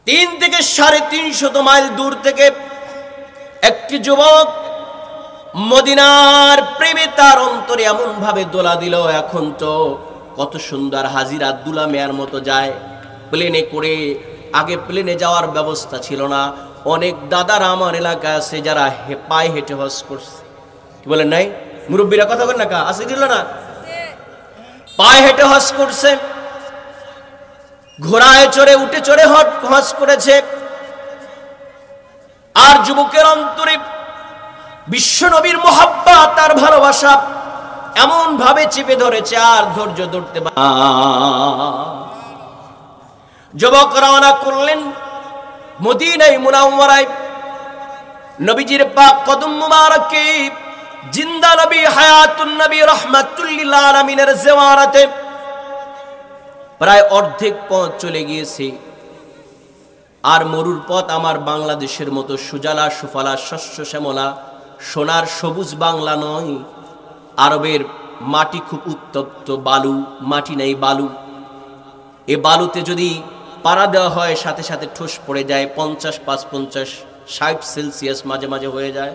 3 থেকে 350 মাইল দূর থেকে একটি যুবক মদিনার প্রেমে তার অন্তরে এমন ভাবে দোলা দিল। এখন তো কত সুন্দর হাজির আব্দুল্লাহ মিয়ার মতো যায় প্লেনে করে। আগে প্লেনে যাওয়ার ব্যবস্থা ছিল না। অনেক দাদারা আমার এলাকায় আছে যারা পায়ে হেঁটে হজ করছে। কি বলেন নাই মুরব্বীরা? কথা বলেন না, কা আছে দিল না? পায়ে হেঁটে হজ করছে, ঘোড়ায় চড়ে উঠে চড়ে হজ করেছে। আর যুবকের অন্তরে বিশ্বনবীর মুহাব্বত তার ভালোবাসা এমন ভাবে চেপে ধরেছে আর ধৈর্য ধরতে যুবক রওনা করলেন মদিনায় মুনাওয়ারায়। নবীজির পাক কদম মুবারকে জিন্দা নবী হায়াতুন নবী রাহমাতুল লিল আলামিনের জিয়ারতে প্রায় অর্ধেক পথ চলে গিয়েছে। আর মরুর পথ আমার বাংলাদেশের মতো সুজলা সুফলা শস্য শ্যামলা সোনার সবুজ বাংলা নয়। আরবের মাটি খুব উত্তপ্ত, বালু, মাটি নেই বালু। এ বালুতে যদি পাড়া দেওয়া হয় সাথে সাথে ঠোস পড়ে যায়। 50, 55, 60 সেলসিয়াস মাঝে মাঝে হয়ে যায়।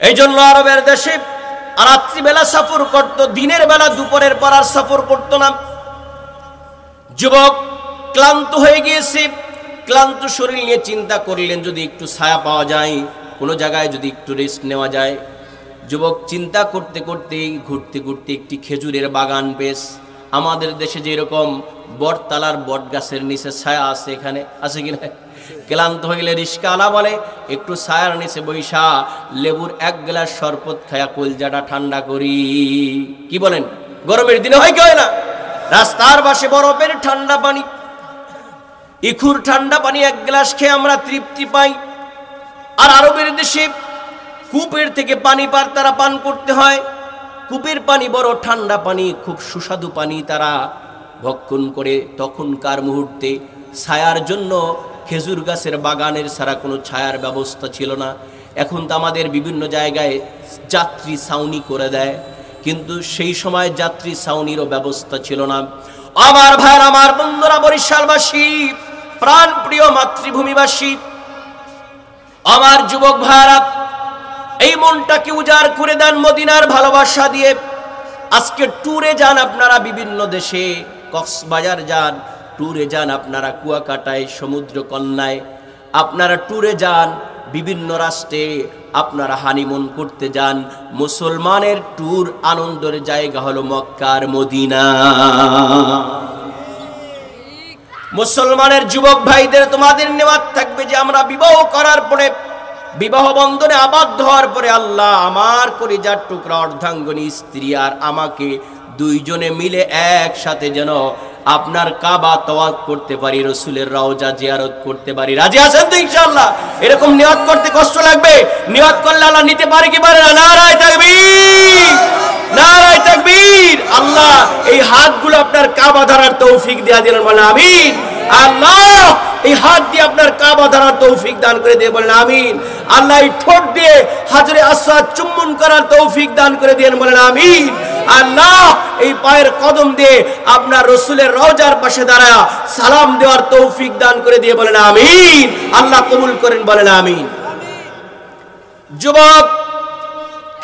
এই জন্য আরবের দেশে রাত্রিবেলা সফর করত, দিনের বেলা দুপুরের পর আর সফর করত না। যুবক ক্লান্ত হয়ে গিয়েছে, ক্লান্ত শরীর নিয়ে চিন্তা করলেন যদি একটু ছায়া পাওয়া যায়, কোনো জায়গায় যদি একটু রেস্ট নেওয়া যায়। যুবক চিন্তা করতে করতে ঘুরতে ঘুরতে একটি খেজুরের বাগান পেস। আমাদের দেশে যেরকম বটতলার বট গাছের নিচে ছায়া আছে, এখানে আছে কিনা? ক্লান্ত হইলে রিস্কাওয়ালা বলে একটু ছায়ার নিচে বৈশা লেবুর 1 গ্লাস শরবত খায়া কলজাটা ঠান্ডা করি। কি বলেন? গরমের দিনে হয় কি হয় না? রাস্তার পাশে বরফের ঠান্ডা পানি, ইখুর ঠান্ডা পানি 1 গ্লাস খেয়ে আমরা তৃপ্তি পাই। আর আরবের দেশে কূপের থেকে পানি তারা পান করতে হয়। কূপের পানি বড় ঠান্ডা পানি, খুব সুস্বাদু পানি তারা ভক্ষণ করে। তখনকার মুহূর্তে ছায়ার জন্য খেজুর গাছের বাগানের ছাড়া কোনো ছায়ার ব্যবস্থা ছিল না। এখন তো আমাদের বিভিন্ন জায়গায় যাত্রী ছাউনি করে দেয়, কিন্তু সেই সময় যাত্রী ছাউনিরও ব্যবস্থা ছিল না। আমার ভাইয়ের, আমার বন্ধুরা, বরিশালবাসী, প্রাণ প্রিয় মাতৃভূমিবাসী, আমার যুবক ভাইরা, এই মনটাকে উজাড় করে দেন মদিনার ভালোবাসা দিয়ে। আজকে ট্যুরে যান আপনারা বিভিন্ন দেশে, কক্সবাজার যান, ট্যুরে যান আপনারা কুয়াকাটায়, সমুদ্র কন্যায়, আপনারা ট্যুরে যান বিভিন্ন রাষ্ট্রে, আপনারা হানিমুন করতে যান। মুসলমানের ট্যুর আনন্দের জায়গা হলো মক্কা আর মদিনা। মুসলমানের যুবক ভাইদের তোমাদের নেওয়ার থাকবে যে আমরা বিবাহ করার পরে, বিবাহ বন্ধনে আবদ্ধ হওয়ার পরে আল্লাহ আমার কলিজার টুকরা অর্ধাঙ্গনী স্ত্রী আর আমাকে দুইজনে মিলে একসাথে যেন আপনার কাবা তওয়াফ করতে পারি, রাসূলের রওজা জিয়ারত করতে পারি। রাজি আছেন তো ইনশাআল্লাহ? এরকম নিয়ত করতে কষ্ট লাগবে, নিয়ত করলে আল্লাহ নিতে পারে কি পারে না? নারায়ে তাকবীর, নারায়ে তাকবীর। আল্লাহ এই হাতগুলো আপনার কাবা ধরার তৌফিক দেয়া দিলেন, বলেন আমিন। আল্লাহ এই হাত দিয়ে আপনার কাবা ধরার তৌফিক দান করে দিয়ে, বলেন আমিন। আল্লাহ এই ঠোঁট দিয়ে হাজরে আসওয়াদ চুম্বন করার তৌফিক দান করে দিয়ে, বলেন আমিন। আল্লাহ এই পায়ের কদম দিয়ে আপনার রাসূলের রওজার পাশে দাঁড়ায়া সালাম দেওয়ার তৌফিক দান করে দিয়ে, বলেন আমিন। আল্লাহ কবুল করেন, বলেন আমিন। যুবক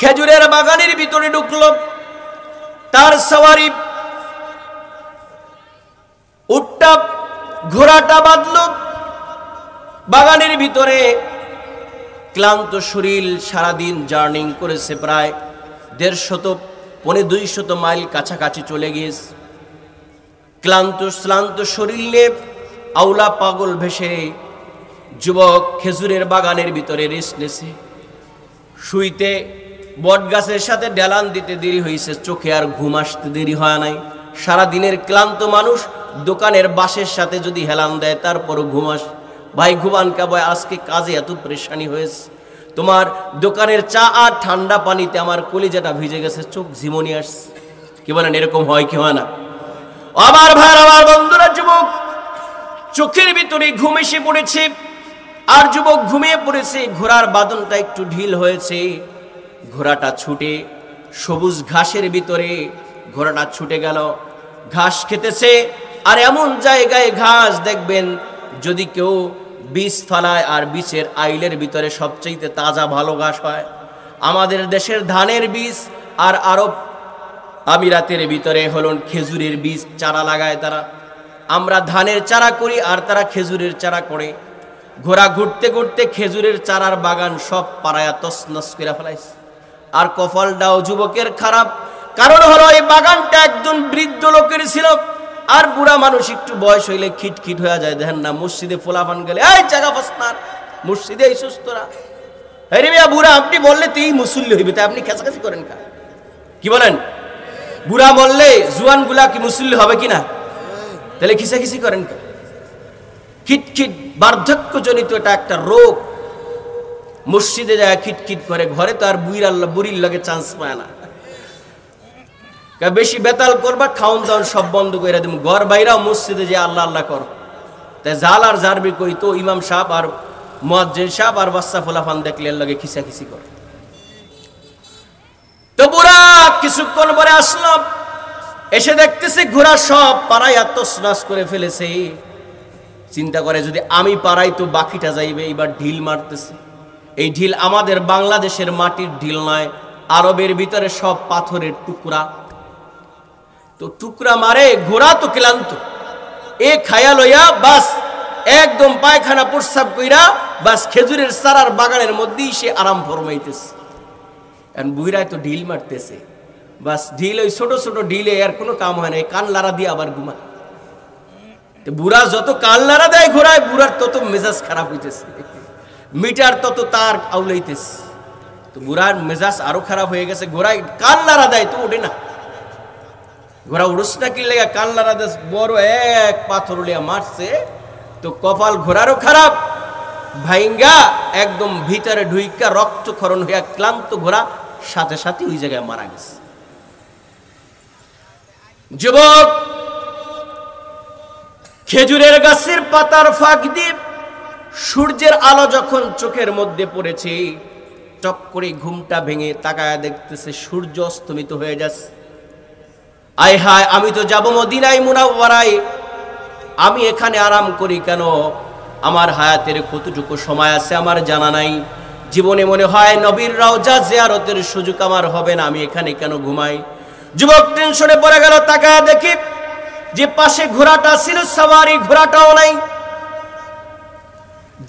খেজুরের বাগানের ভিতরে ঢুকলো, তার সওয়ারি উটটা ঘোড়াটা বাঁধল বাগানের ভিতরে। ক্লান্ত শরীর, সারাদিন জার্নিং করেছে, প্রায় 150-200 মাইল কাছাকাছি চলে গিয়েছে। ক্লান্ত শরীর নিয়ে আউলা পাগল ভেসে যুবক খেজুরের বাগানের ভিতরে রেস্ট নেছে। শুইতে বট গাছের সাথে ডেলান দিতে দেরি হয়েছে, চোখে আর ঘুম আসতে দেরি হয় নাই। সারাদিনের ক্লান্ত মানুষ দোকানের বাসের সাথে যদি হেলান দেয় তারপরও ঘুম আসে। ভাই ঘুমান কা ভাই, আজকে কাজে এত পরেশানি হয়েছে, তোমার দোকানের চা আর ঠান্ডা পানিতে আমার কলিজাটা ভিজে গেছে, চোখ ঝিমনি আসছে। কি বলেন, এরকম হয় কি হয় না? আমার ভাই, আমার বন্ধুরা, যুবক চোখের ভিতরে ঘুম এসে পড়েছে আর যুবক ঘুমিয়ে পড়েছে। ঘোড়ার বাদনটা একটু ঢিল হয়েছে, ঘোড়াটা ছুটে সবুজ ঘাসের ভিতরে ঘোড়াটা ছুটে গেল, ঘাস খেতেছে। আর এমন জায়গায় ঘাস দেখবেন যদি কেউ বীজ ফালায় আর বীজের আইলের ভিতরে সবচেয়ে তাজা ভালো ঘাস হয়। আমাদের দেশের ধানের বীজ আর আরব আমিরাতের ভিতরে হলো খেজুরের বীজ চারা লাগায় তারা। আমরা ধানের চারা করি আর তারা খেজুরের চারা করে। ঘোড়া ঘুরতে ঘুরতে খেজুরের চারার বাগান সব পাড়ায়া তছনছ করে ফেলাইছে। আর কপালটাও যুবকের খারাপ, কারণ হলো এই বাগানটা একজন বৃদ্ধ লোকের ছিল। আর বুড়া মানুষ একটু বয়স হইলে খিটখিট হয়ে যায়। দেখেন না মসজিদে ফোলাফান গেলে, এই জায়গা ফাসনার মসজিদে এই সুস্থরা, আরে মিয়া বুড়া আপনি বললে তো এই মুসল্লি হইবে, তাই আপনি খেঁচাখাচি করেন কা? কি বলেন? বুড়া বললে জুয়ান গুলা কি মুসল্লি হবে কিনা? তাহলে খিচাখিচি করেন কা? খিটখিট বার্ধক্যজনিত এটা একটা রোগ। মসজিদে যায় খিটখিট করে, ঘরে তো আর বুড়ির লাগে চান্স পায় না। বেশি বেতাল করবা, খাওন দাওন সব বন্ধ করে দেব, ঘর বাইরাও মসজিদে যে আল্লাহ আল্লাহ কর। তাই জাল আর জারবি কই তো ইমাম সাহেব আর মুয়াজ্জিন সাহেব আর বাচ্চা ফোলাফান দেখলে এর লাগে খিচাখিচি করে। তো বুড়া কিছুক্ষণ পরে আসলাম, এসে দেখতেছে ঘোড়া সব পাড়ায় তছনছ করে ফেলেছে। চিন্তা করে যদি আমি পাড়াই তো বাকিটা যাইবে। এবার ঢিল মারতেছে। এই ঢিল আমাদের বাংলাদেশের মাটির ঢিল নয়, আরবের ভিতরে সব পাথরের টুকরা। তো টুকরা মারে, ঘোড়া তো ক্লান্ত, এ খায়া লইয়া বাস একদম পায়খানা প্রস্রাব কইরা বাস খেজুরের চারার বাগানের মধ্যেই সে আরাম ফরমাইতেছে। এখন বুইরাই তো ঢিল মারতেছে, বাস ঢিল ওই ছোট ছোট ঢিলে আর কোনো কাম হয় না, কান লারা দিয়ে আবার ঘুমা। বুড়া যত কান লারা দেয় ঘোড়ায়, বুড়ার তত মেজাজ খারাপ হইতেছে, মিটার তত তার আউলাইতেছে। তো বুড়ার মেজাজ আরো খারাপ হয়ে গেছে। ঘোড়ায় কান লারা দেয় তো ওঠে না। ঘোড়া উড়স না কি লেগা কান লারা দেশ, বড় এক পাথর লিয়া মারছে। তো কপাল ঘোড়ারও খারাপ, ভাইঙ্গা একদম ভিতরে ঢুইকা রক্তক্ষরণ হইয়া ক্লান্ত ঘোড়া সাথে সাথে ওই জায়গায় মারা গেছে। যুবক খেজুরের গাছের পাতার ফাঁক দিয়ে সূর্যের আলো যখন চোখের মধ্যে পড়েছে, টপ করে ঘুমটা ভেঙে তাকায় দেখতেছে সূর্য অস্তমিত হয়ে যাচ্ছে। আয় হায়, আমি তো যাব মদিনায় মুনাওয়ারায়, আমি এখানে আরাম করি কেন? আমার হায়াতের কতটুকু সময় আছে আমার জানা নাই। জীবনে মনে হয় নবীর রওজা জিয়ারতের সুযোগ আমার হবে না, আমি এখানে কেন ঘুমাই? যুবক টেনশনে পড়ে গেল। তাকায় দেখি যে পাশে ঘোড়াটা ছিল সাওয়ারি, ঘোড়াটাও নাই।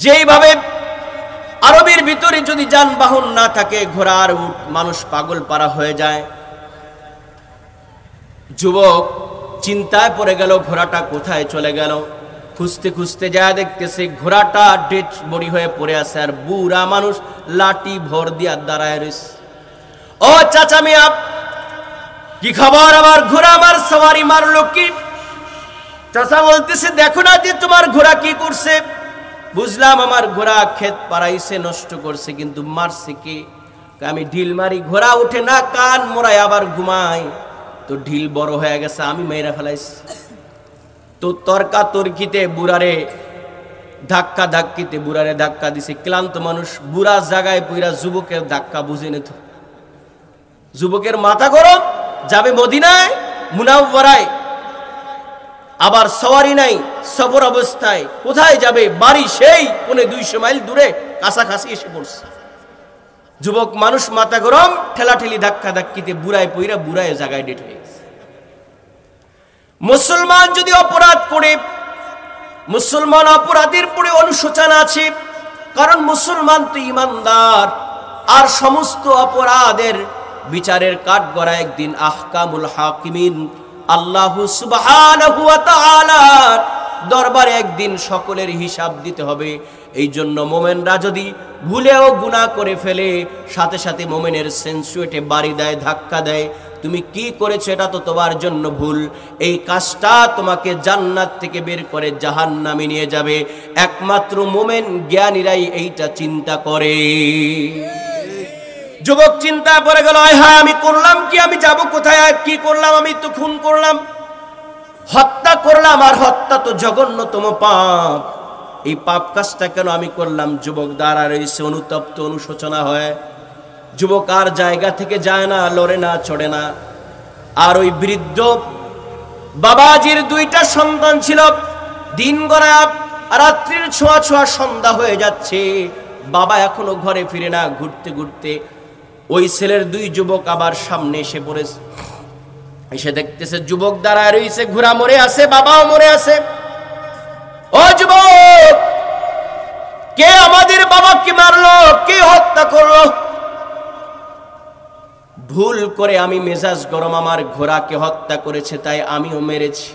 যেইভাবে আরবের ভিতরে যদি যানবাহন না থাকে, ঘোড়া আর উট মানুষ পাগল পারা হয়ে যায়। যুবক চিন্তায় পড়ে গেল, ঘোড়াটা কোথায় চলে গেল? খুঁজতে খুঁজতে যা দেখতেছে ঘোড়াটা ডেড বডি হয়ে পড়ে আছে, আর বুড়া মানুষ লাঠি ভর দিয়া দাঁড়ায় রয়েছে। ও চাচা মিয়া, কি খবর? আমার ঘোড়া আমার সওয়ারি মারলো কি? চাচা বলতেছে, দেখো না যে তোমার ঘোড়া কি করছে। বুঝলাম আমার ঘোড়া ক্ষেত পাড়াইছে, নষ্ট করছে, কিন্তু মারছে কি? আমি ঢিল মারি, ঘোড়া উঠে না, কান মোড়ায় আবার ঘুমাই। তো ঢিল বড় হয়ে গেছে, আমি মেয়েরা ফেলাইছি। তো তর্কা তর্কিতে বুড়ারে ধাক্কা দিছে। ক্লান্ত মানুষ বুড়া জায়গায় পুরা যুবকের ধাক্কা বুঝে নিত। যুবকের মাথা গরম, যাবে মদিনায় মুনাওয়ারায়, আবার সওয়ারি নাই, সফর অবস্থায় কোথায় যাবে? বাড়ি সেই 200 মাইল দূরে, কাছাকাছি এসে পড়ছে। যুবক মানুষ মাথা গরম, ঠেলাঠেলি ধাক্কা ধাক্কিতে বুড়ায় পইরা বুড়ায় জায়গায় ডেট হয়ে গেছে। মুসলমান যদি অপরাধ করে, মুসলমান অপরাধের পরে অনুশোচনা আছে, কারণ মুসলমান তো ইমানদার। আর সমস্ত অপরাধের বিচারের কাঠগড়া একদিন আহকামুল হাকিমিন আল্লাহ সুবহানাহু ওয়া তাআলার দরবারে একদিন সকলের হিসাব দিতে হবে। এই জন্য মোমেনরা যদি ভুলেও গুনাহ করে ফেলে, সাথে সাথে মোমেনের সেন্সুয়েটে বাড়ি দেয়, ধাক্কা দেয়, তুমি কি করেছো এটা তো তোমার জন্য ভুল, এই কাজটা তোমাকে জান্নাত থেকে বের করে জাহান্নামে নিয়ে যাবে। একমাত্র মোমেন জ্ঞানীরাই এইটা চিন্তা করে। যুবক চিন্তা পড়ে গেল, হ্যাঁ আমি করলাম কি? আমি যাব কোথায়? আর কি করলাম? আমি তো খুন করলাম, হত্যা করলাম, আর হত্যা তো জঘন্যতম পাপ। এই পাপ কাজটা কেন আমি করলাম? যুবক দাঁড়া রয়েছে, অনুতপ্ত, অনুশোচনা হয়। যুবক আর জায়গা থেকে যায় না, লড়ে না, চড়ে না। আর ওই বৃদ্ধ বাবাজির 2টা সন্তান ছিল, দিন গড়ায় রাত্রির ছোঁয়া ছোঁয়া সন্ধ্যা হয়ে যাচ্ছে, বাবা এখনো ঘরে ফিরে না। ঘুরতে ঘুরতে ওই ছেলের দুই যুবক আবার সামনে এসে পড়েছে। এসে দেখতেছে যুবক দাঁড়ায় রয়েছে, ঘোড়া মরে আছে, বাবাও মরে আছে। ও যুবক, কে আমাদের বাবাকে মারলো? কে হত্যা করলো? ভুল করে আমি মেজাজ গরম, আমার ঘোড়াকে হত্যা করেছে, তাই আমিও মেরেছি।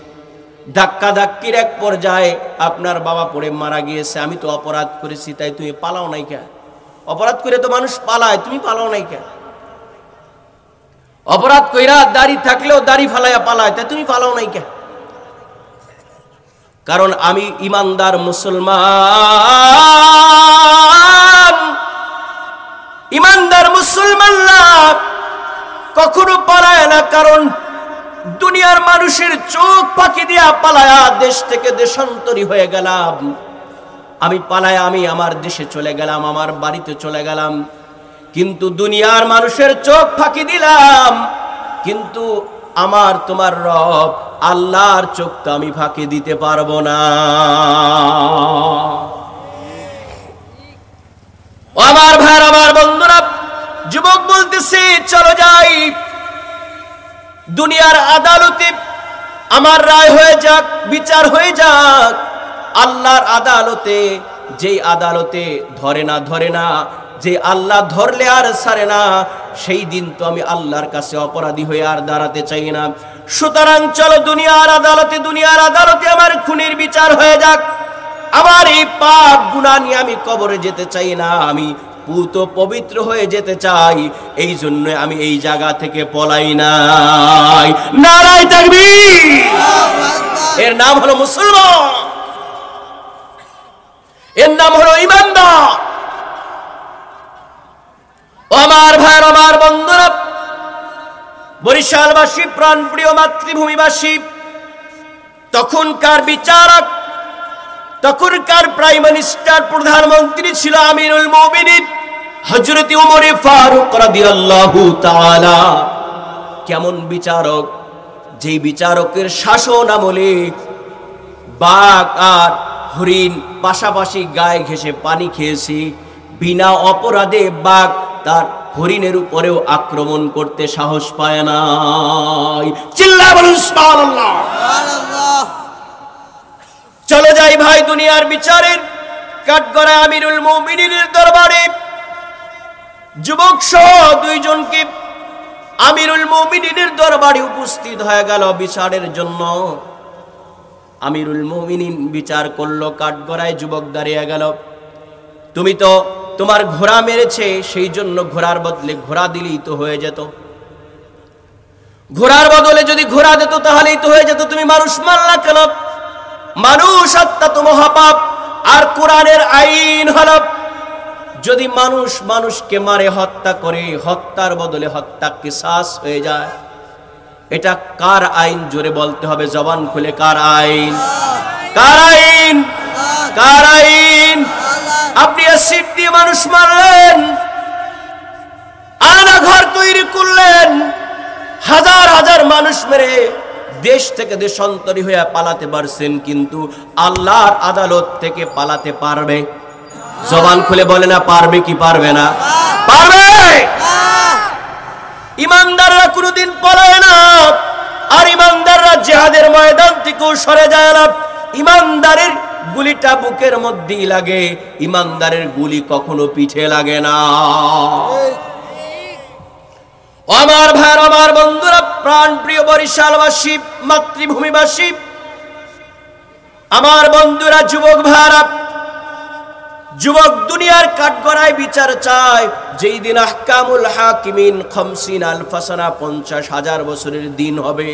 ধাক্কা ধাক্কির এক পর্যায়ে আপনার বাবা পড়ে মারা গিয়েছে। আমি তো অপরাধ করেছি, তাই তুমি পালাও নাই কে? অপরাধ করে তো মানুষ পালায়, তুমি পালাও নাই কে? অপরাধ কইরা দাড়ি থাকলেও দাড়ি ফালাইয়া পালায়, তাই তুমি পালাও নাই কে? কারণ আমি ইমানদার মুসলমান। ইমানদার মুসলমানরা কখনো পালায় না, কারণ দুনিয়ার মানুষের চোখ ফাঁকি দিয়া পালায়া দেশ থেকে দেশান্তরী হয়ে গেলাম। আমি পালায়া আমি আমার দেশে চলে গেলাম, আমার বাড়িতে চলে গেলাম, কিন্তু দুনিয়ার মানুষের চোখ ফাঁকি দিলাম। কিন্তু আমার তোমার রব আল্লাহর চোখ তো আমি ফাঁকি দিতে পারবো না। আমার ভাই, আমার বন্ধুরা, যুবক বলতেছে চলো যাই, দুনিয়ার আদালতে আমার রায় হয়ে যাক, বিচার হয়ে যাক। আল্লাহর আদালতে, যেই আদালতে ধরে না, যে আল্লাহ ধরলে আর ছাড়ে না, সেই দিন তো আমি আল্লাহর কাছে অপরাধী হয়ে আর দাঁড়াতে চাই না। সুতরাং চলো দুনিয়ার আদালতে আমার খুনের বিচার হয়ে যাক। আমার এই পাপ গুনাহ নিয়ে আমি কবরে যেতে চাই না, আমি পুত পবিত্র হয়ে যেতে চাই। এই জন্য আমি এই জায়গা থেকে পলাই নাই। নারায়ে তাকবীর। এর নাম হলো মুসলমান, এর নাম হলো ইমানদার। আমার ভাই, আমার বন্ধুরা, বরিশালবাসী, প্রাণপ্রিয় মাতৃভূমিবাসী, তখনকার বিচারক, তখনকার প্রাইম মিনিস্টার, প্রধানমন্ত্রী ছিল আমিরুল মুমিনিন হযরত ওমর ফারুক রাদিয়াল্লাহু তাআলা। কেমন বিচারক! যেই বিচারকের শাসন আমলে বাঘ আর হরিণ পাশাপাশি গায়ে ঘেঁষে পানি খেয়েছে, বিনা অপরাধে বাঘ তার হরিণের উপরেও আক্রমণ করতে সাহস পায় না। চিল্লায়ে বলুন সুবহানাল্লাহ। চলো যাই ভাই দুনিয়ার বিচারের কাঠগড়ায় আমিরুল মুমিনিনের দরবারে। যুবক সহ দুইজনকে আমিরুল মুমিনিনের দরবারে উপস্থিত হয়ে গেল বিচারের জন্য। আমিরুল মুমিনিন বিচার করলো, কাঠগড়ায় যুবক দাঁড়িয়ে গেল। তুমি তো তোমার ঘোড়া মেরেছে, সেই জন্য ঘোড়ার বদলে ঘোড়া দিলেই তো হয়ে যেত। ঘোড়ার বদলে যদি ঘোড়া দিত তাহলেই তো হয়ে যেত, তুমি মানুষ মারলা কেন? মানুষ হত্যা তো মহাপাপ। আর কোরআনের আইন হলো, যদি মানুষ মানুষকে মারে, হত্যা করে, হত্যার বদলে হত্যা কিসাস হয়ে যায়। এটা কার আইন? জোরে বলতে হবে, জবান খুলে, কার আইন? কার আইন? কার আইন? আপনি অ্যাসিড দিয়ে মানুষ মারলেন, আয়না ঘর তৈরি করলেন, হাজার হাজার মানুষ মেরে দেশ থেকে দেশান্তরী হয়ে পালাতে পারছেন, কিন্তু আল্লাহর আদালত থেকে পালাতে পারবে? জবান খুলে বলে না, পারবে কি পারবে না? পারবে। ইমানদাররা কোনোদিন পালায় না, আর ইমানদাররা জিহাদের ময়দান থেকেও সরে যায় না। ইমানদারের গুলিটা বুকের মধ্যেই লাগে, ইমানদারের গুলি কখনো পিঠে লাগে না। আমার ভাই, আমার বন্ধুরা, প্রাণপ্রিয় বরিশালবাসী, মাতৃভূমিবাসী, আমার বন্ধুরা, যুবক ভাইরা, যুবক দুনিয়ার কাঠগড়ায় বিচার চায়। যেই দিন আহকামুল হাকিমিন 50,000 সানা, 50,000 বছরের দিন হবে।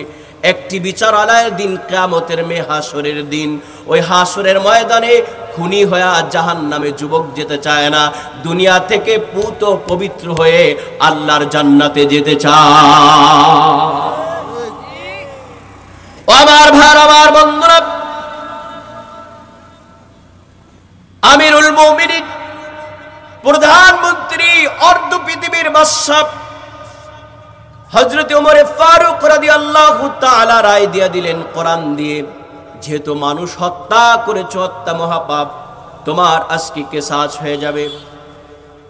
একটি বিচারালয়ের দিন, কিয়ামতের হাসরের দিন। ওই হাসরের ময়দানে খুনি হয়ে জাহান্নামে যুবক যেতে চায় না, দুনিয়া থেকে পুত পবিত্র হয়ে আল্লাহর জান্নাতে যেতে চায়। আমার ভাই, আমার বন্ধুরা, আমিরুল মুমিনিন, প্রধানমন্ত্রী, অর্ধ পৃথিবীর বাদশা হযরত ওমর ফারুক রাদিয়াল্লাহু তাআলা রায় দিয়ে দিলেন কোরআন দিয়ে, যেহেতু মানুষ হত্যা করেছো, হত্যা মহাপাপ, তোমার আজকে কেসাস হয়ে যাবে।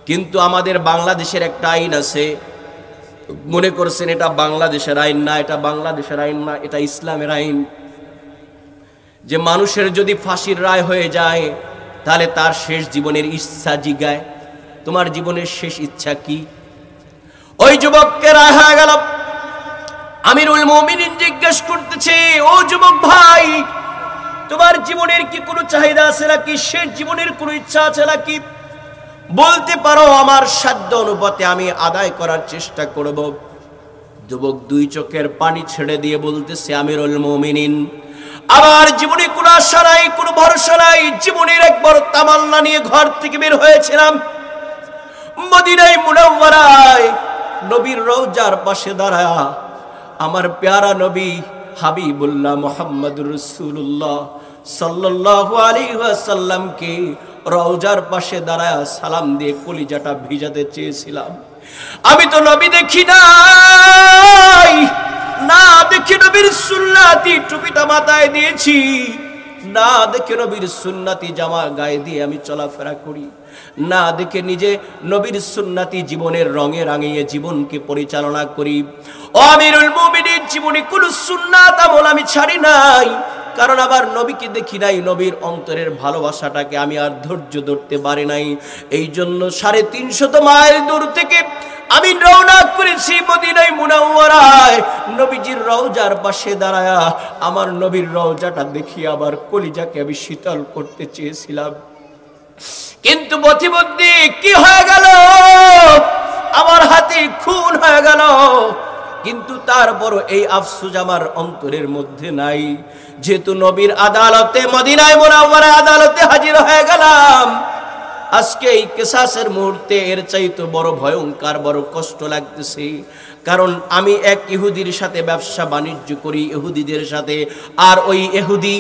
কিন্তু আমাদের বাংলাদেশের একটা আইন আছে, মনে করছেন এটা বাংলাদেশের আইন না, এটা বাংলাদেশের আইন না, এটা ইসলামের আইন, যে মানুষের যদি ফাঁসির রায় হয়ে যায় তাহলে তার শেষ জীবনের ইচ্ছা জিগায়। তোমার জীবনের শেষ ইচ্ছা কি? ওই যুবককে রায় হয়ে গেল। আমিরুল মুমিনিন জিজ্ঞেস করতেছে, ও যুবক ভাই, তোমার জীবনের কি কোনো চাহিদা আছে নাকি? শেষ জীবনের কোনো ইচ্ছা আছে নাকি? বলতে পারো, আমার সাধ্য অনুপাতে আমি আদায় করার চেষ্টা করব। যুবক দুই চোখের পানি ছেড়ে দিয়ে বলতেছে, আমিরুল মুমিনিন, আমার জীবনে কোনো আশা নাই, কোনো ভরসা নাই। জীবনের একবার তামান্না নিয়ে ঘর থেকে বের হয়েছিলাম, মদিনায় মুনাওয়ারায় নবীর রওজার পাশে দাঁড়ায়া আমার প্যারা নবী হাবিবুল্লাহ মুহাম্মদুর রাসূলুল্লাহ সাল্লাল্লাহু আলাইহি ওয়াসাল্লামকে রওজার পাশে দাঁড়ায়া সালাম দিয়ে কলিজাটা ভিজাতে চেয়েছিলাম। আমি তো নবী দেখি নাই, না দেখে নবীর সুন্নতি টুপিটা মাথায় দিয়েছি, না দেখে নবীর সুন্নতি জামা গায়ে দিয়ে আমি চলাফেরা করি, না দেখে নিজে নবীর সুন্নতি জীবনের রঙে রাঙিয়ে জীবনকে পরিচালনা করি। ও আমিরুল মুমিনিন, জীবনে কোনো সুন্নাত আমল আমি ছাড়ি নাই, কারণ আবার নবীকে দেখি নাই, নবীর অন্তরের ভালোবাসাটাকে আমি আর ধৈর্য ধরতে পারি নাই। এই জন্য 350 মাইল দূর থেকে আমি রওনা করেছি মদিনায় মুনাওয়ারায় নবীজির রওজার পাশে দাঁড়ায়া আমার নবীর রওজাটা দেখি আবার কলিজাকে আমি শীতল করতে চেয়েছিলাম। কিন্তু প্রতিবন্ধী কি হয়ে গেল, আমার হাতে খুন হয়ে গেল। কিন্তু তারপরও এই আফসোস আমার অন্তরের মধ্যে নাই। যেহেতু নবীর আদালতে, মদিনায় মুনাওয়ারায় আদালতে হাজির হয়ে গেলাম, আজকে এই কেসাসের মুহূর্তে এর চাইতে বড় ভয়ঙ্কর, বড় কষ্ট লাগতেছে। কারণ আমি এক ইহুদির সাথে ব্যবসা বাণিজ্য করি, ইহুদিদের সাথে। আর ওই ইহুদি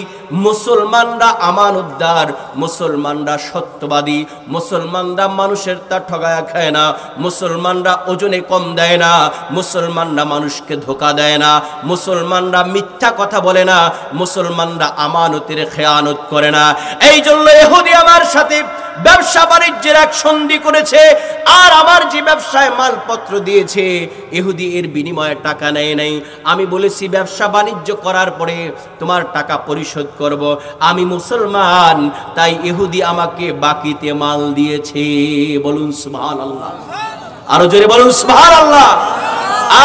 মুসলমানরা আমানতদার, মুসলমানরা সত্যবাদী, মুসলমানরা মানুষের তা ঠগায়া খায় না, মুসলমানরা ওজনে কম দেয় না, মুসলমানরা মানুষকে ধোকা দেয় না, মুসলমানরা মিথ্যা কথা বলে না, মুসলমানরা আমানতের খেয়ানত করে না। এই জন্য ইহুদি আমার সাথে ব্যবসা বাণিজ্যের এক সন্ধি করেছে। আর আমার যে ব্যবসায় মালপত্র দিয়েছে, ইহুদি এর বিনিময়ে টাকা নেয় নাই। আমি বলেছি ব্যবসা বাণিজ্য করার পরে তোমার টাকা পরিশোধ করব। আমি মুসলমান, তাই ইহুদি আমাকে বাকিতে মাল দিয়েছে। বলুন সুবহানাল্লাহ, আরো জোরে বলুন সুবহানাল্লাহ।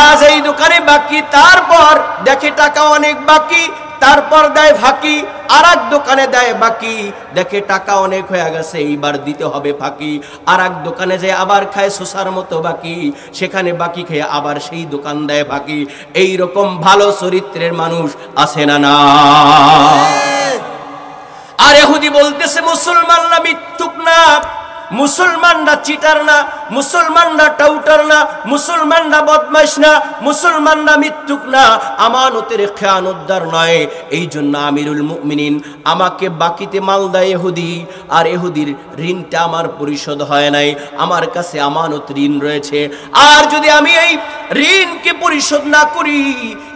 আজ এই দোকানে বাকি, তারপর দেখে টাকা অনেক বাকি, তারপর দেয় ফাঁকি। আর এক দোকানে দেয় বাকি, দেখে টাকা অনেক হয়ে গেছে, এইবার দিতে হবে ফাঁকি। আর এক দোকানে যায় আবার খায় শোষার মতো বাকি, সেখানে বাকি খেয়ে আবার সেই দোকান দেয় ফাঁকি। এইরকম ভালো চরিত্রের মানুষ আছে না? না। আর ইহুদি বলতেছে মুসলমানরা মিথ্যুক না, মুসলমানরা চিটার না, মুসলমানরা টাউটার না, মুসলমানরা বদমাইশ না, মুসলমানরা মিথ্যুক না, আমানতের খেয়ানতদার নয়। এই জন্য আমিরুল মুমিনিন আমাকে বাকিতে মাল দেয় ইহুদি, আর ইহুদির ঋণটা আমার পরিশোধ হয় নাই, আমার কাছে আমানত ঋণ রয়েছে। আর যদি আমি এই ঋণকে পরিশোধ না করি,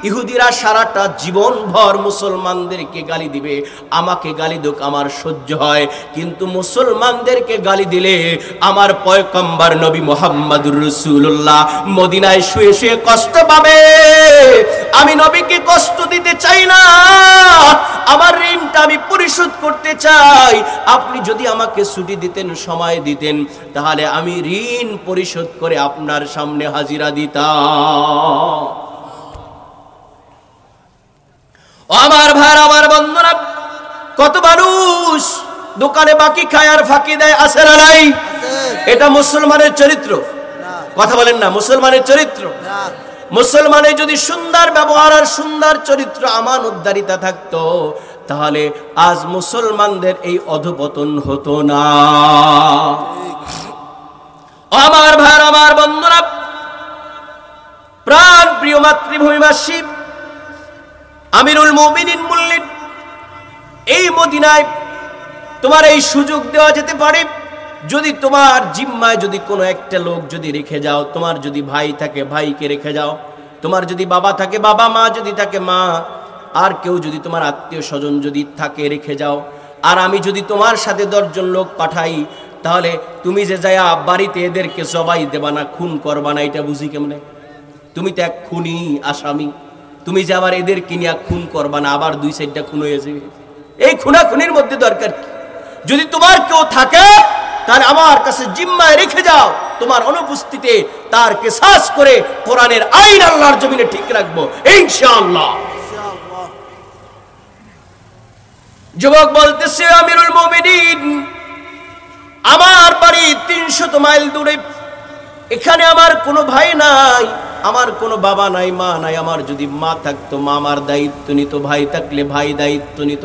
ইহুদিরা সারাটা জীবন ভর মুসলমানদেরকে গালি দিবে। আমাকে গালি দোক, আমার সহ্য হয়, কিন্তু মুসলমানদেরকে গালি দিলে আমার পয়গম্বর নবী মুহাম্মদুর রাসূলুল্লাহ মদিনায় শুয়ে শুয়ে কষ্ট পাবে। আমি নবীকে কষ্ট দিতে চাই না, আমার ঋণটা আমি পরিশোধ করতে চাই। আপনি যদি আমাকে ছুটি দিতেন, সময় দিতেন, তাহলে আমি ঋণ পরিশোধ করে আপনার সামনে হাজিরা দিতাম। আমার ভাই, আমার বন্ধুরা, কত মানুষ দোকানে বাকি খায় আর ফাঁকি দেয়, আছে না নাই? এটা মুসলমানের চরিত্র? কথা বলেন না, মুসলমানের চরিত্র? মুসলমানের যদি সুন্দর ব্যবহার আর সুন্দর চরিত্র, আমানতদারিতা থাকতো, তাহলে আজ মুসলমানদের এই অধপতন হতো না। আমার ভাই, আমার বন্ধুরা, প্রাণ প্রিয় মাতৃভূমিবাসী, আমিরুল মুমিনিন বললেন, এই মদিনায় তোমার এই সুযোগ দেওয়া যেতে পারে, যদি তোমার জিম্মায় যদি কোনো একটা লোক যদি রেখে যাও, তোমার যদি ভাই থাকে ভাইকে রেখে যাও, তোমার যদি বাবা থাকে বাবা, মা যদি থাকে মা, আর কেউ যদি তোমার আত্মীয় স্বজন যদি থাকে রেখে যাও, আর আমি যদি তোমার সাথে 10 জন লোক পাঠাই, তাহলে তুমি যে যায়া বাড়িতে এদেরকে জবাই দেবা না, খুন করবা না, এটা বুঝি কেমনে? তুমি তো এক খুনি আসামি, তুমি যে আবার এদেরকে নিয়ে খুন করবা না, আবার 2-4টা খুন হয়ে যাবে। এই খুনাখুনির মধ্যে দরকার কি? যদি তোমার কেউ থাকে তাহলে আমার কাছে জিম্মায় রেখে যাও, তোমার অনুপস্থিতিতে তার কিসাস করে কোরআনের আইন আল্লাহর জমিনে ঠিক রাখবো ইনশাআল্লাহ। যুবক বলতেছে, আমিরুল মুমিনিন, আমার বাড়ি 300 মাইল দূরে, এখানে আমার কোনো ভাই নাই, আমার কোনো বাবা নাই, মা নাই। আমার যদি মা থাকতো মা আমার দায়িত্ব নিত, ভাই থাকলে ভাই দায়িত্ব নিত।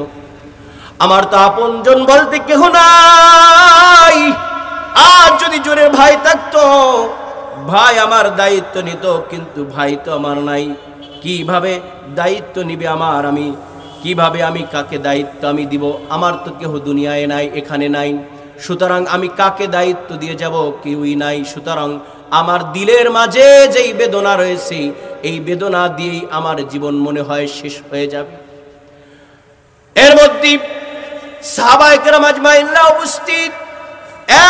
আমার তো আপনজন বলতে কেহ নাই। আর যদি জোরে ভাই থাকতো, ভাই আমার দায়িত্ব নিত, কিন্তু ভাই তো আমার নাই। কিভাবে দায়িত্ব নিবে আমার? আমি কিভাবে, আমি কাকে দায়িত্ব আমি দিব? আমার তো কেহ দুনিয়ায় নাই, এখানে নাই। সুতরাং আমি কাকে দায়িত্ব দিয়ে যাব? কেউই নাই। সুতরাং আমার দিলের মাঝে যেই বেদনা রয়েছে, এই বেদনা দিয়েই আমার জীবন মনে হয় শেষ হয়ে যাবে। এর মধ্যে সাহাবায়ে কেরাম আজমাইনরা উপস্থিত।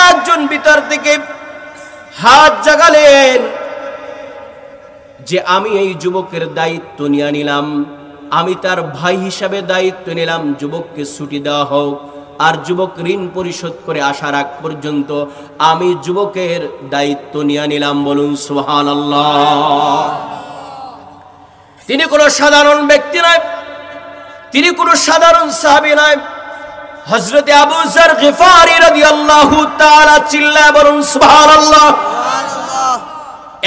একজন ভিতর থেকে হাত জাগালেন যে আমি এই যুবকের দায়িত্ব নিয়ে নিলাম, আমি তার ভাই হিসাবে দায়িত্ব নিলাম, যুবককে ছুটি দেওয়া হোক। আর যুবক ঋণ পরিশোধ করে আসার আগ পর্যন্ত আমি যুবকের দায়িত্ব নিয়ে নিলাম। বলুন সুবহানাল্লাহ। তিনি কোনো সাধারণ ব্যক্তি নয়, তিনি কোনো সাধারণ সাহাবী নয়। হযরতে আবু যর গিফারি রাদিয়াল্লাহু তাআলা, চিল্লায় বলুন সুবহানাল্লাহ।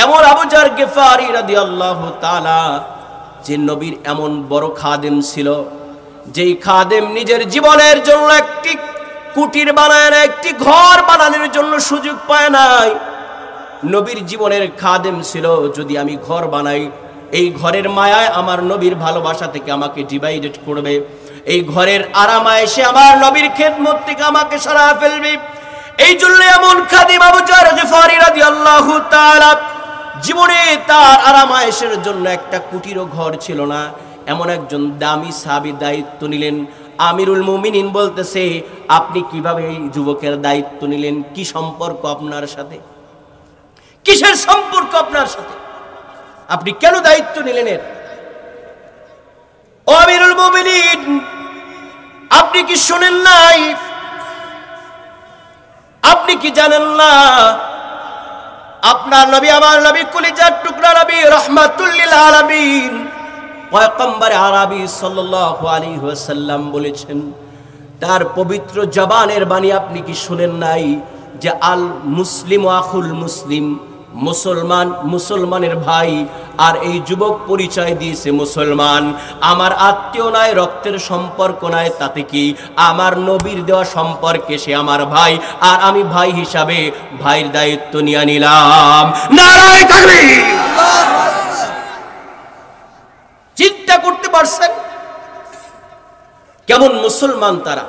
এমন আবু যর গিফারি রাদিয়াল্লাহু তাআলা, যে নবীর এমন বড় খাদেম ছিল, যেই খাদেম নিজের জীবনের জন্য একটি কুটির বানায় না, একটি ঘর বানানোর জন্য সুযোগ পায় নাই। নবীর জীবনের খাদেম ছিল, যদি আমি ঘর বানাই, এই ঘরের মায়ায় আমার নবীর ভালোবাসা থেকে আমাকে ডিভাইডেড করবে, এই ঘরের আরামায় সে আমার নবীর খেদমত থেকে আমাকে সরায় ফেলবে। এই জন্য এমন খাদেম আবু যর গিফারি রাদিয়াল্লাহু তাআলা, জীবনে তার আরামায়েশের জন্য একটা কুটিরও ঘর ছিল না। এমন একজন দামি সাহাবী দায়িত্ব নিলেন। আমিরুল মুমিনিন বলতেছে, আপনি কিভাবে এই যুবকের দায়িত্ব নিলেন? কি সম্পর্ক আপনার সাথে? কিসের সম্পর্ক আপনার সাথে? আপনি কেন দায়িত্ব নিলেন এর? ও আমিরুল মুমিনিন, আপনি কি শুনেন নাই? আপনি কি জানেন না? আপনার নবী, আমার নবী, কলিজার টুকরা নবী, রাহমাতুল লিল আলামিন, পয়গম্বর আরবি সাল্লাল্লাহু আলাইহি ওয়াসাল্লাম বলেছেন, তার পবিত্র জবানের বাণী আপনি কি শুনেন নাই? যে আল মুসলিম আখুল মুসলিম, মুসলমান মুসলমানের ভাই। আর এই যুবক পরিচয় দিয়েছে মুসলমান, আমার আত্মীয় নাই, রক্তের সম্পর্ক নাই, তাতে কি? আমার নবীর দেওয়া সম্পর্কে সে আমার ভাই, আর আমি ভাই হিসাবে ভাইয়ের দায়িত্ব নিয়ে নিলাম। নারায়ে তাকবীর! চিন্তা করতে পারছেন কেমন মুসলমান তারা?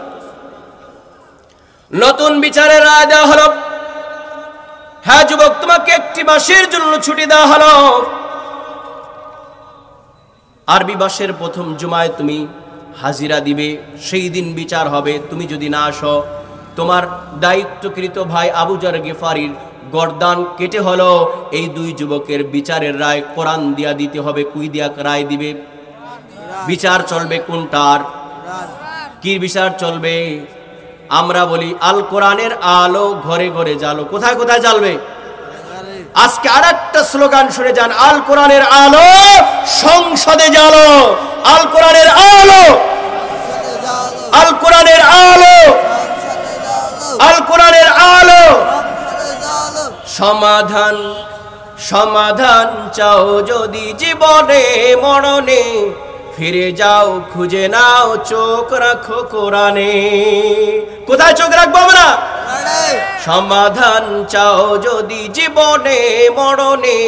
নতুন বিচারের রায় দেওয়া হলো, হ্যাঁ যুবক, তোমাকে 1 মাসের জন্য ছুটি দেওয়া হলো। আরবি মাসের প্রথম জুমায় তুমি হাজিরা দিবে, সেই দিন বিচার হবে। তুমি যদি না আসো, তোমার দায়িত্বকৃত ভাই আবু যর গিফারির গর্দান কেটে হলো এই 2 যুবকের বিচারের রায় কোরআন দিয়া দিতে হবে। কুই দিয়া রায় দিবে? বিচার চলবে কোনটার? কি বিচার চলবে? আমরা বলি আল কোরআনের আলো ঘরে ঘরে জ্বালো। কোথায় কোথায় জ্বালবে? আজকে আরেকটা স্লোগান শুনে যান, আল কোরআনের আলো সংসদে জ্বালো। আল কোরআনের আলো, আল কোরআনের আলো, আল কোরআনের আলো। সমাধান সমাধান চাও যদি জীবনে মরণে, ফিরে যাও খুঁজে নাও, চোখ রাখো কোরআনে। কোথায় চোখ রাখবো আমরা? সমাধান চাও যদি জীবনে মরণে,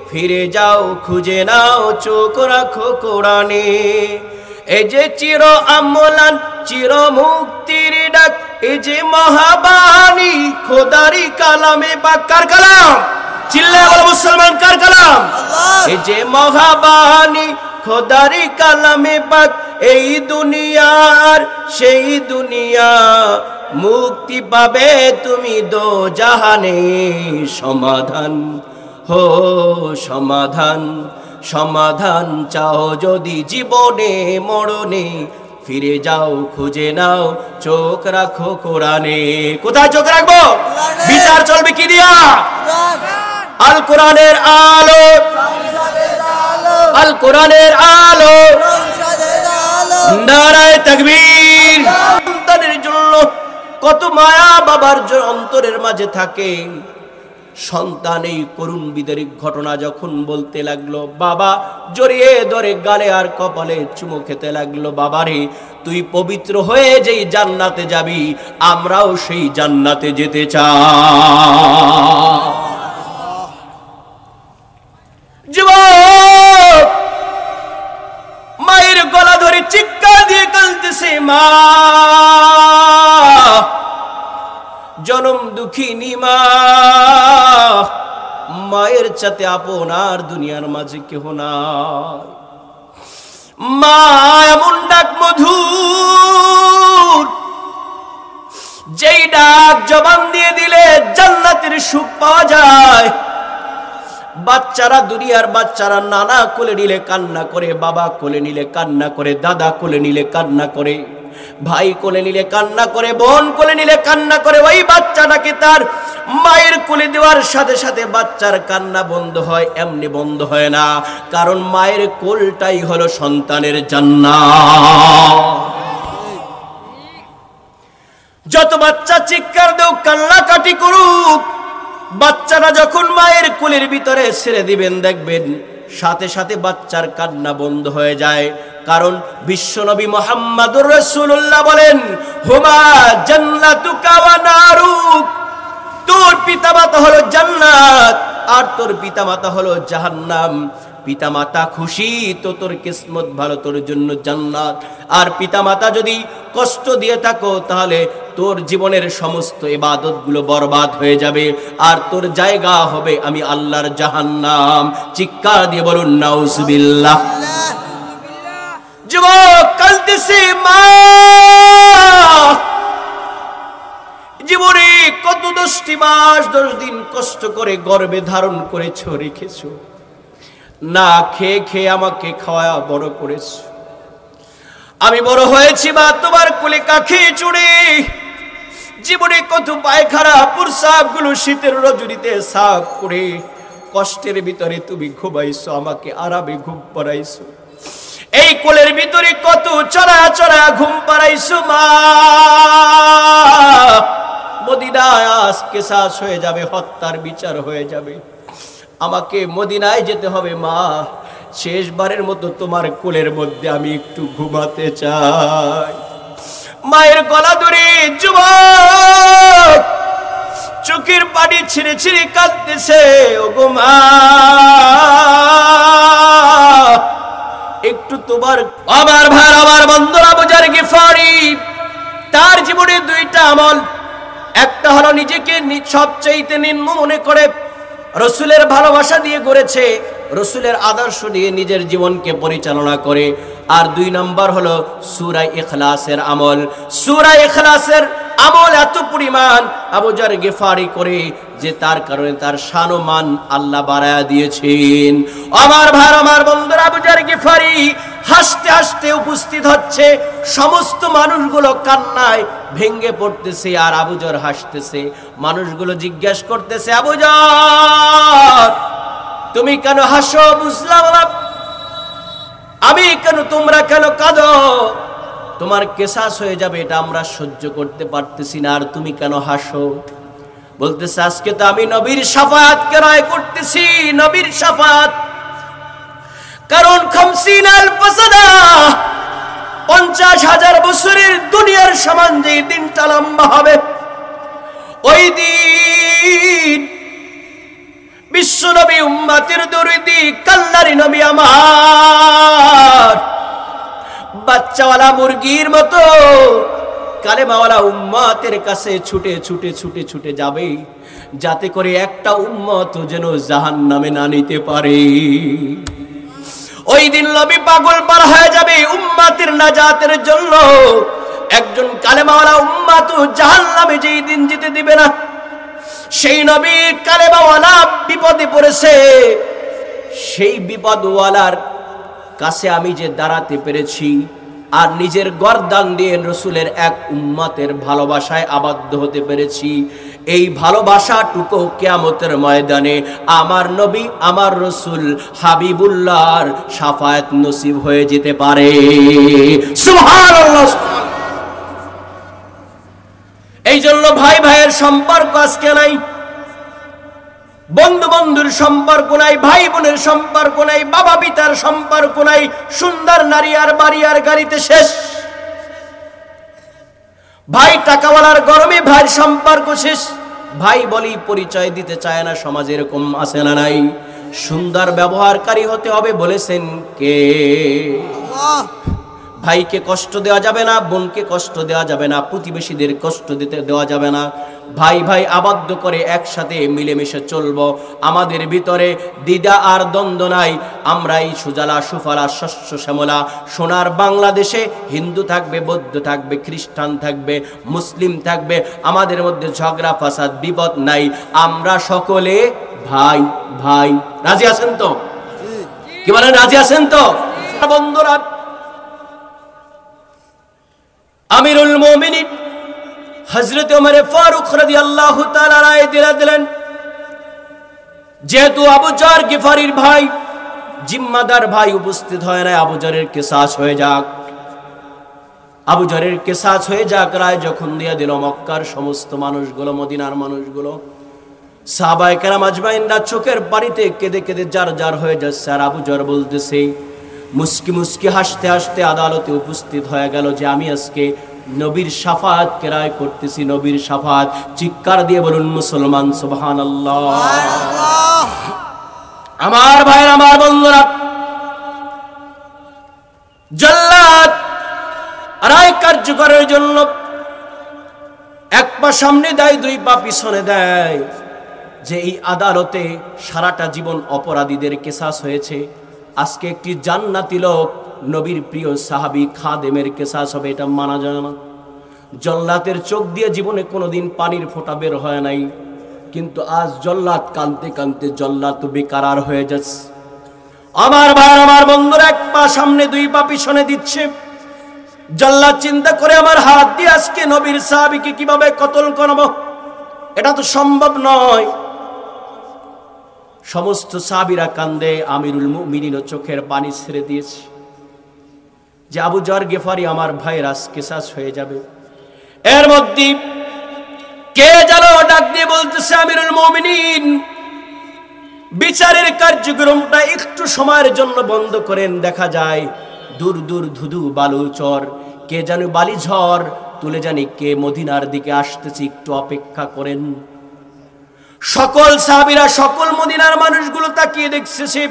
ফিরে যাও খুঁজে নাও, চোখ রাখো কোরআনে। এই যে চির আমলান চির মুক্তির ডাক, এই যে মহাবাণী খোদারি কালামে বা কার কালাম? চিল্লায় বলো মুসলমান, কার কালাম? এই যে মহাবাণী খোদারি কালামে পাক এই দুনিয়ার সেই দুনিয়া মুক্তি পাবে তুমি দোজাহানে সমাধান হো সমাধান সমাধান চাও যদি জীবনে মরণে ফিরে যাও খুঁজে নাও চোখ রাখো কোরআনে কোথায় চোখ রাখবো বিচার চলবে কি দিয়া আল কোরআনের আলো আল কোরআনের আলো নারায়ে তাকবীর সন্তানের জন্য কত মায়া বাবার অন্তরের মাঝে থাকে সন্তান এই করুণ বিদারিক ঘটনা যখন বলতে লাগলো বাবা জড়িয়ে ধরে গালে আর কপালে চুমু খেতে লাগলো বাবারে তুই পবিত্র হয়ে যেই জান্নাতে যাবি আমরাও সেই জান্নাতে যেতে চাই যুবক মায়ের গলা ধরে চিৎকার দিয়ে কাঁদতেছে মা জনম দুঃখিনী মা মায়ের চাতে আপনার দুনিয়ার মাঝে কেহ নাই মা এমন ডাক মধুর যেই ডাক জবান দিয়ে দিলে জান্নাতের সুখ পাওয়া যায় বাচ্চারা দুনিয়ার বাচ্চারা নানা কোলে নিলে কান্না করে বাবা কোলে নিলে কান্না করে দাদা কোলে নিলে কান্না করে ভাই কোলে নিলে কান্না করে বোন কোলে নিলে কান্না করে ওই বাচ্চাটাকে তার মায়ের কোলে দেওয়ার সাথে সাথে বাচ্চার কান্না বন্ধ হয় এমনি বন্ধ হয় না কারণ মায়ের কোলটাই হলো সন্তানের জান্নাত যত বাচ্চা চিৎকার দেও কান্নাকাটি করুক বাচ্চারা যখন মায়ের কোলের ভিতরে ছেড়ে দিবেন দেখবেন সাথে সাথে বাচ্চার কান্না বন্ধ হয়ে যায় কারণ বিশ্বনবী মুহাম্মদুর রাসূলুল্লাহ বলেন হুমা জান্নাতুকা ওয়া নারুক তোর পিতামাতা হলো জান্নাত আর তোর পিতামাতা হলো জাহান্নাম পিতামাতা খুশি তো তোর কিসমত ভালো তোর জন্য জান্নাত আর পিতামাতা যদি কষ্ট দিয়ে থাকো তাহলে তোর জীবনের সমস্ত ইবাদতগুলো বরবাদ হয়ে যাবে আর তোর জায়গা হবে আমি আল্লাহর জাহান্নাম চিৎকার দিয়ে বলুন নাউজুবিল্লাহ যুবক কাঁদতেছে মা জীবনে কত 10টি মাস 10 দিন কষ্ট করে গর্ভে ধারণ করেছো রেখেছো না খেয়ে খেয়ে আমাকে খাওয়া বড় করেছো আমি বড় হয়েছি মা তোমার কোলে কাঁখে চড়ে জীবনে কত পায়খানা প্রস্রাব গুলো শীতের রজনীতে সাফ করে কষ্টের ভিতরে তুমি ঘুমাইছো আমাকে আরামে ঘুম পাড়াইছো এই কোলের ভিতরে কত চড়া চড়া ঘুম পাড়াইছো মা মদিনায় আজকে শেষ হয়ে যাবে হত্যার বিচার হয়ে যাবে আমাকে মদিনায় যেতে হবে মা শেষবারের মতো তোমার কোলের মধ্যে আমি একটু ঘুমাতে চাই মায়ের গলা ধরে যুবক চোখের পানি ছিঁড়ে ছিঁড়ে কাঁদতেছে ওগো মা একটু তোমার আমার ভাই আমার বন্ধুরা আবু যার গিফারি তার জীবনে 2টা আমল একটা হলো নিজেকে সবচেয়ে নিম্ন মনে করে রাসূলের ভালোবাসা দিয়ে গড়েছে রাসূলের আদর্শ দিয়ে নিজের জীবনকে পরিচালনা করে আর 2 নাম্বার হলো সূরা ইখলাসের আমল সূরা ইখলাসের আমল এত পরিমাণ আবু যার গিফারি করে যে তার কারণে তার শান ও মান আল্লাহ বাড়ায়া দিয়েছেন আমার ভাই আমার বন্ধুরা আবু যার গিফারি হাসতে হাসতে উপস্থিত হচ্ছে সমস্ত মানুষগুলো কান্নায় ভেঙে পড়তেছে আর আবু যার হাসতেছে মানুষগুলো জিজ্ঞাসা করতেছে আবু যার তুমি কেন হাসো বুঝলাম না আমি কেন তোমরা কেন কাঁদো তোমার কেসাস হয়ে যাবে এটা আমরা সহ্য করতে পারতেছি না আর তুমি কেন হাসো বলতেছে আজকে তো আমি নবীর শাফায়াত কেরায় করতেছি নবীর শাফায়াত কারণ 50,000 সানা 50,000 বছরের দুনিয়ার সমান যে দিনটা লম্বা হবে ওই দিন বিশ্ব নবী উম্মতের দরদি কাল্লারি নবী আমার বাচ্চাওয়ালা মুরগির মতো কালেমাওয়ালা উম্মতের কাছে ছুটে ছুটে ছুটে ছুটে যাবে যাতে করে একটা উম্মত যেন জাহান্নামে না নিতে পারে ওই দিন নবী পাগল পার হয়ে যাবে উম্মতের নাজাতের জন্য। একজন কালেমাওয়ালা উম্মত জাহান্নামে যেই দিন যেতে দিবে না, সেই নবী কালেমাওয়ালা বিপদে পড়েছে। সেই বিপদওয়ালার কাছে আমি যে দাঁড়াতে পেরেছি আর নিজের গর্দান দিয়ে রসুলের এক উম্মতের ভালোবাসায় আবদ্ধ হতে পেরেছি, এই ভালোবাসাটুকু কিয়ামতের ময়দানে আমার নবী আমার রসুল হাবিবুল্লাহর শাফায়াত নসিব হয়ে যেতে পারে। সুবহানাল্লাহ। এই জন্য ভাই ভাইয়ের সম্পর্ক আজকে নাই, বন্ধু বন্ধুর সম্পর্ক নাই, ভাই বোনের সম্পর্ক নাই, বাবা পিতার সম্পর্ক নাই, সুন্দর নারী আর বাড়ি আর গাড়িতে শেষ। ভাই টাকাওয়ালার গরমে ভাইয়ের সম্পর্ক শেষ। ভাই বলি পরিচয় দিতে চায় না, সমাজে এরকম আছে না নাই? সুন্দর ব্যবহারকারী হতে হবে বলেছেন কে? ভাইকে কষ্ট দেওয়া যাবে না, বোনকে কষ্ট দেওয়া যাবে না, প্রতিবেশীদের কষ্ট দেওয়া যাবে না। ভাই ভাই আবদ্ধ করে একসাথে মিলেমিশে চলবো। আমাদের ভিতরে দ্বিধা আর দ্বন্দ্ব নাই। আমরা এই সুজলা সুফলা শস্য শ্যামলা সোনার বাংলাদেশে হিন্দু থাকবে, বৌদ্ধ থাকবে, খ্রিস্টান থাকবে, মুসলিম থাকবে, আমাদের মধ্যে ঝগড়া ফাসাদ বিপদ নাই। আমরা সকলে ভাই ভাই। রাজি আছেন তো? কি বলেন, রাজি আছেন তো? বন্ধুরা, আমিরুল মুমিনিন হযরত ওমর ফারুক রাদিয়াল্লাহু তাআলা রায় দিলেন, যেহেতু আবু যর গিফারির ভাই, জিম্মাদার ভাই উপস্থিত হয় না, আবু যরের কিসাস হয়ে যাক। আবু যরের কিসাস হয়ে যাক রায় যখন দিয়ে দিল মক্কার সমস্ত মানুষগুলো, মদিনার মানুষগুলো, সাহাবায়ে কেরাম আজমাইনরা চোখের পানিতে কেঁদে কেঁদে জার জার হয়ে যাচ্ছে। আর আবু যর বলতেছে, মুস্কি মুস্কি হাসতে হাসতে আদালতে উপস্থিত হয়ে গেল যে আমি আজকে নবীর শাফাত কেরায় করতেছি, নবীর শাফাত। চিৎকার দিয়ে বলুন মুসলমান সুবহানাল্লাহ। আমার ভাইয়ের, আমার বন্ধুরা, জল্লাদ রায় কার্যকরের জন্য এক পা সামনে দেয়, দুই পা পিছনে দেয়, যে এই আদালতে সারাটা জীবন অপরাধীদের কেসাস হয়েছে, আজকে একটি জান্নাতি লোক নবীর প্রিয় সাহাবী খাদেমের কেসাস হবে, এটা মানা যায় না। জল্লাদের চোখ দিয়ে জীবনে কোনোদিন পানির ফোঁটা বের হয় নাই, কিন্তু আজ জল্লাদ কাঁদতে কাঁদতে জল্লাদ তো বেকার হয়ে যাচ্ছে। আমার ভাই, আমার বন্ধুরা, এক পা সামনে দুই পা পিছনে দিচ্ছে। জল্লাদ চিন্তা করে, আমার হাত দিয়ে আজকে নবীর সাহাবীকে কিভাবে কতল করব, এটা তো সম্ভব নয়। সমস্ত সাহাবীরা কান্দে, আমিরুল মুমিনিনও চোখের পানি ছেড়ে দিয়েছে যে আবু যর গিফারি আমার ভাইয়ের আজ কিসাস হয়ে যাবে। এর মধ্যে কে যেন ডাক দিয়ে বলতেছে, আমিরুল মুমিনিন, বিচারের কার্যক্রমটা একটু সময়ের জন্য বন্ধ করেন। দেখা যায় দূর দূর ধুধু বালু চর, কে যেন বালি ঝড় তুলে জানি কে মদিনার দিকে আসতেছে, একটু অপেক্ষা করেন। সকল সাহাবীরা, সকল মদিনার মানুষগুলো তাকিয়ে দেখছে,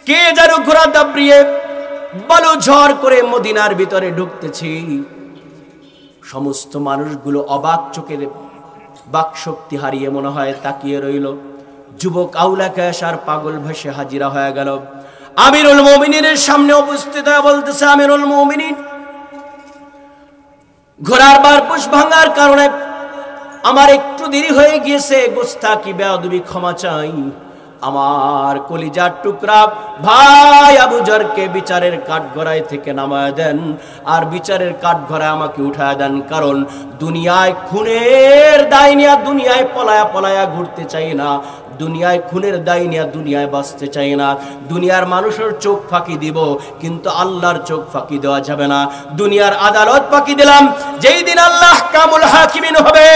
কে যেন ঘোড়া দাবড়িয়ে বালু ঝড় করে মদিনার ভিতরে ঢুকতেছে। সমস্ত মানুষগুলো অবাক চোখে, বাক শক্তি হারিয়ে মনে হয় তাকিয়ে রইল। যুবক আউলা ক্যাশার পাগল ভেসে হাজিরা হয়ে গেল। আমিরুল মুমিনিনের সামনে উপস্থিত হয়ে বলতেছে, আমিরুল মুমিনিন, ঘোড়ার বারপুশ ভাঙার কারণে আমার একটু দেরি হয়ে গিয়েছে, গোস্তাকি বেয়াদবি ক্ষমা চাই। আমার কলিজার টুকরা ভাই আবু যরকে বিচারের কাঠগড়ায় থেকে নামায় দেন, আর বিচারের কাঠগড়ায় আমাকে উঠায় দেন। কারণ দুনিয়ায় খুনের দায় নিয়ে দুনিয়ায় পলায়া পলায়া ঘুরতে চাই না, দুনিয়ায় খুনের দায় নিয়ে দুনিয়ায় বাঁচতে চাই না। দুনিয়ার মানুষের চোখ ফাঁকি দিব, কিন্তু আল্লাহর চোখ ফাঁকি দেওয়া যাবে না। দুনিয়ার আদালত ফাঁকি দিলাম, যেই দিন আল্লাহ কামুল হাকিমিন হবে,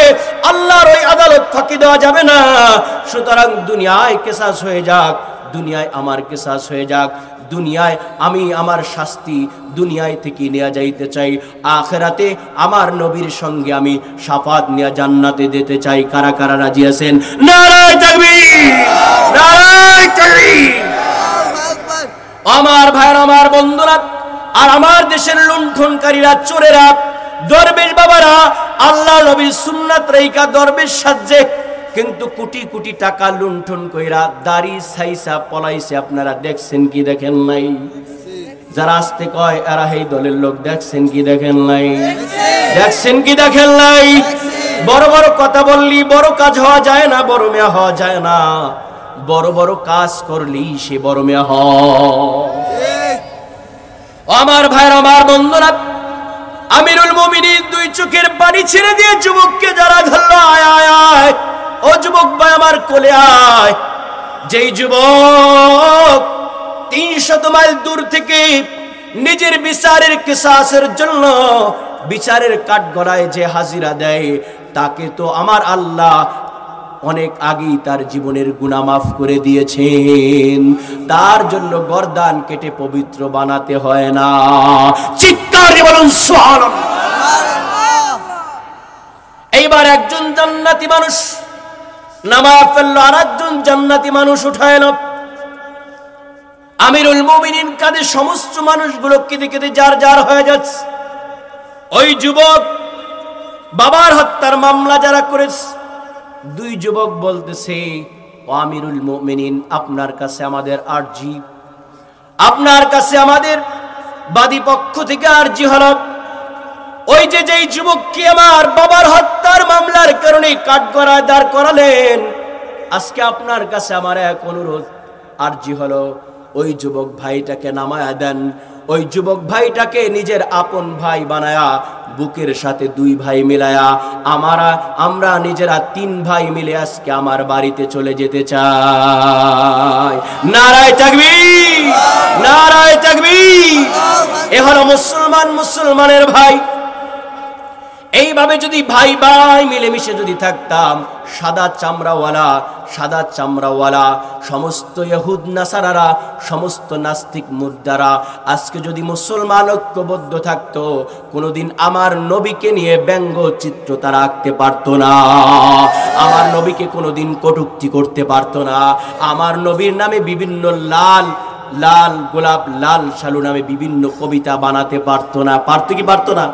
আল্লাহর ওই আদালত ফাঁকি দেওয়া যাবে না। সুতরাং দুনিয়ায় কেসাস হয়ে যাক, দুনিয়ায় আমার কেসাস হয়ে যাক। দুনিয়ায় আমি আমার শাস্তি দুনিয়ায় থেকে নিয়ে যাইতে চাই, আখিরাতে আমার নবীর সঙ্গে আমি শাফাত নিয়ে জান্নাতে যেতে চাই। কারা কারা রাজি আছেন? নারায়ে তাকবীর, নারায়ে তাকবীর। আমার ভাইরা, আমার বন্ধুরা, আর আমার দেশের লুণ্ঠনকারীরা, চোরেরা, দরবেশ বাবারা আল্লাহ নবীর সুন্নাত রাইকা দরবেশ সাজে কিন্তু কোটি কোটি টাকা লুণ্ঠন কইরা দাড়ি ছাইসা পলাইছে। আপনারা দেখছেন কি দেখেন নাই? যারা আসতে কয় এরা এই দলের লোক, দেখছেন কি দেখেন নাই? দেখছেন কি দেখেন নাই? বড় বড় কথা বললি বড় কাজ হওয়া যায় না, বড় মেয়া হওয়া যায় না। বড় বড় কাজ করলি সে বড় মেয়া হয়। আমার ভাইরা, আমার বন্ধুরা, আমিরুল মুমিনিন দুই চোখের পানি ছেড়ে দিয়ে যুবককে যারা ধরলো, আয় আয় আয়, ও যুবক ভাই আমার কোলে আয়। যেই যুবক 300 মাইল দূর থেকে নিজের বিচারের কিসাসের জন্য বিচারের কাঠগড়ায় যে হাজিরা দেয়, তাকে তো আমার আল্লাহ অনেক আগেই তার জীবনের গুনাহ মাফ করে দিয়েছেন। তার জন্য গর্দান কেটে পবিত্র বানাতে হয় না। চিৎকার দিয়ে বলুন সুবহানাল্লাহ। এইবার একজন জান্নাতি মানুষ নামাজ পড়ল, আর একজন জান্নাতি মানুষ উঠায় না। আমিরুল মুমিনিন কাঁদে, সমস্ত মানুষগুলো কেঁদে কেঁদে যার যার হয়ে যাচ্ছে। ওই যুবক বাবার হত্যার মামলা যারা করেছে, দুই যুবক বলতেছে, ও আমিরুল মুমিনিন, আপনার কাছে আমাদের আরজি, আপনার কাছে আমাদের বাদী পক্ষ থেকে আরজি হলো, ওই যে যেই যুবককে আমার বাবার হত্যার মামলার কারণে কাঠগড়ায় দাঁড় করালেন, আজকে আপনার কাছে আমার এক অনুরোধ, আরজি হলো ওই যুবক ভাইটাকে নামায়া দেন। ওই যুবক ভাইটাকে নিজের আপন ভাই বানায়া, বুকের সাথে 2 ভাই মিলায়া আমরা নিজেরা 3 ভাই মিলে আজকে আমার বাড়িতে চলে যেতে চাই। নারায়ে তাকবীর, নারায়ে তাকবীর। এ হলো মুসলমান, মুসলমানের ভাই। এইভাবে যদি ভাই ভাই মিলেমিশে যদি থাকতাম, সাদা চামড়াওয়ালা সমস্ত ইহুদ নাসারারা, সমস্ত নাস্তিক মুর্দারা আজকে যদি মুসলমান ঐক্যবদ্ধ থাকতো, কোনোদিন আমার নবীকে নিয়ে ব্যঙ্গ চিত্র তারা আঁকতে পারতো না, আমার নবীকে কোনোদিন কটূক্তি করতে পারতো না, আমার নবীর নামে বিভিন্ন লাল লাল গোলাপ, লাল শালু নামে বিভিন্ন কবিতা বানাতে পারতো না। পারতো কি পারতো না?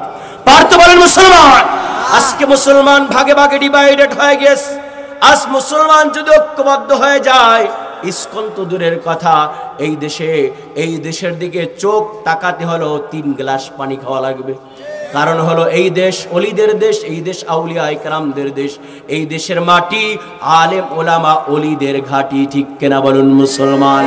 পারতো বলেন মুসলমান। আজকে মুসলমান ভাগে ভাগে ডিভাইডেড হয়ে গেছে। আজ মুসলমান যদি ঐক্যবদ্ধ হয়ে যায়, ইসকন তো দূরের কথা, এই দেশের দিকে চোখ তাকাতে হলো 3 গ্লাস পানি খাওয়া লাগবে। কারণ হলো এই দেশ ওলিদের দেশ, এই দেশ আউলিয়া ইকরামদের দেশ, এই দেশের মাটি আলেম ওলামা ওলিদের ঘাঁটি। ঠিক কিনা বলুন মুসলমান?